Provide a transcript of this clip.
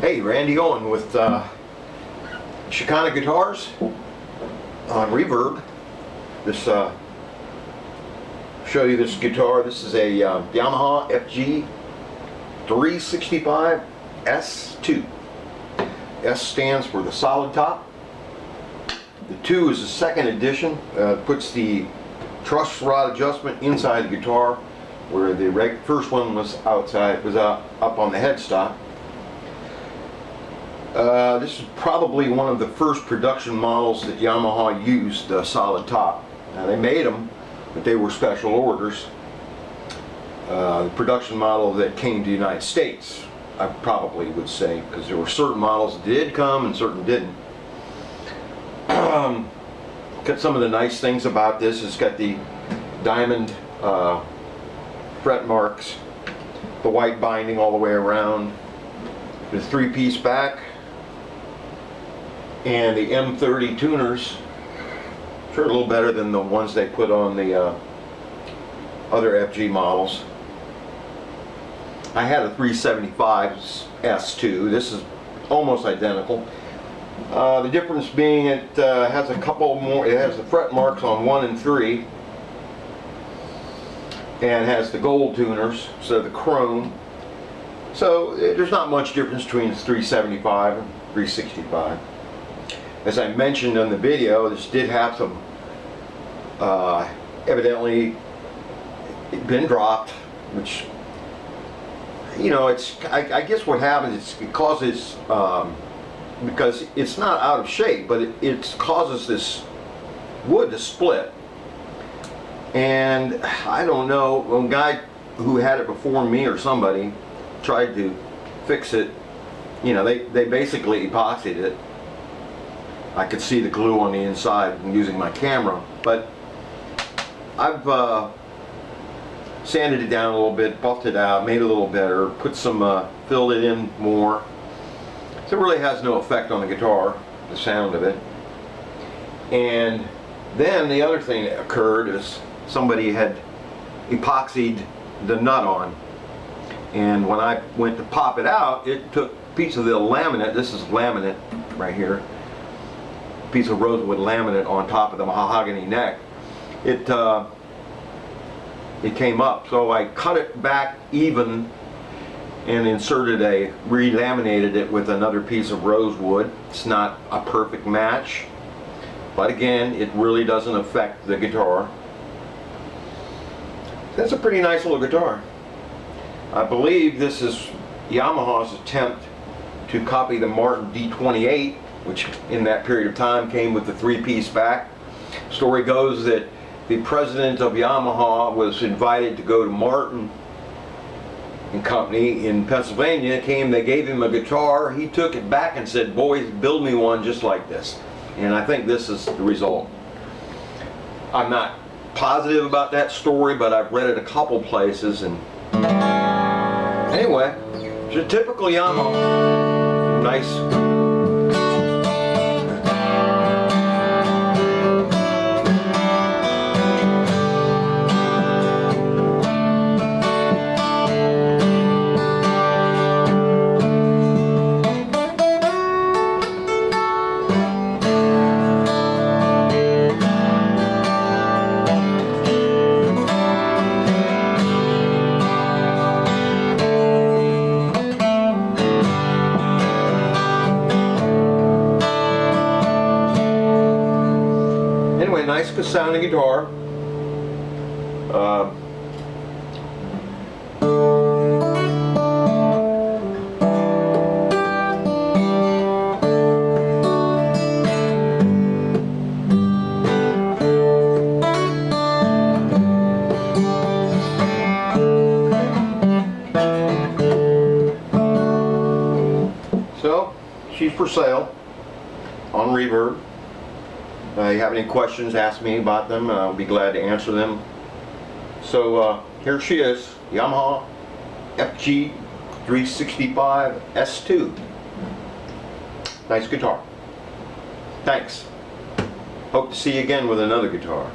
Hey, Randy Owen with Shekinah guitars on reverb. This show you this guitar. This is a Yamaha FG 365 S2. S stands for the solid top. The 2 is the second edition. Puts the truss rod adjustment inside the guitar, where the first one was outside. It was up on the headstock. This is probably one of the first production models that Yamaha used the solid top. Now, they made them, but they were special orders. The production model that came to the United States, I probably would say, because there were certain models that did come and certain didn't. Got some of the nice things about this. It's got the diamond fret marks, the white binding all the way around, the 3-piece back, and the M30 tuners. Sure, a little better than the ones they put on the other FG models. I had a 375 S2. This is almost identical. The difference being it has a couple more. It has the fret marks on 1 and 3, and has the gold tuners instead of the chrome. So there's not much difference between the 375 and 365. As I mentioned in the video, this did have some evidently been dropped, which, you know, it's I guess what happens is it causes because it's not out of shape, but it causes this wood to split. And I don't know, a guy who had it before me or somebody tried to fix it. You know, they basically epoxied it. I could see the glue on the inside using my camera, but I've sanded it down a little bit, buffed it out, made it a little better, put some, filled it in more. So it really has no effect on the guitar, the sound of it. And then the other thing that occurred is somebody had epoxied the nut on. And when I went to pop it out, it took a piece of the laminate. This is laminate right here. Piece of rosewood laminate on top of the mahogany neck. It came up, so I cut it back even and relaminated it with another piece of rosewood. It's not a perfect match, but again, it really doesn't affect the guitar. That's a pretty nice little guitar. I believe this is Yamaha's attempt to copy the Martin D28, which in that period of time came with the 3-piece back. Story goes that the president of Yamaha was invited to go to Martin and Company in Pennsylvania. They gave him a guitar. He took it back and said, "Boys, build me one just like this." And I think this is the result. I'm not positive about that story, but I've read it a couple places. And anyway, it's a typical Yamaha. Nice. Anyway, nice sounding guitar. So, she's for sale on reverb. If you have any questions, ask me about them, and I'll be glad to answer them. So here she is, Yamaha FG 365 S2. Nice guitar. Thanks. Hope to see you again with another guitar.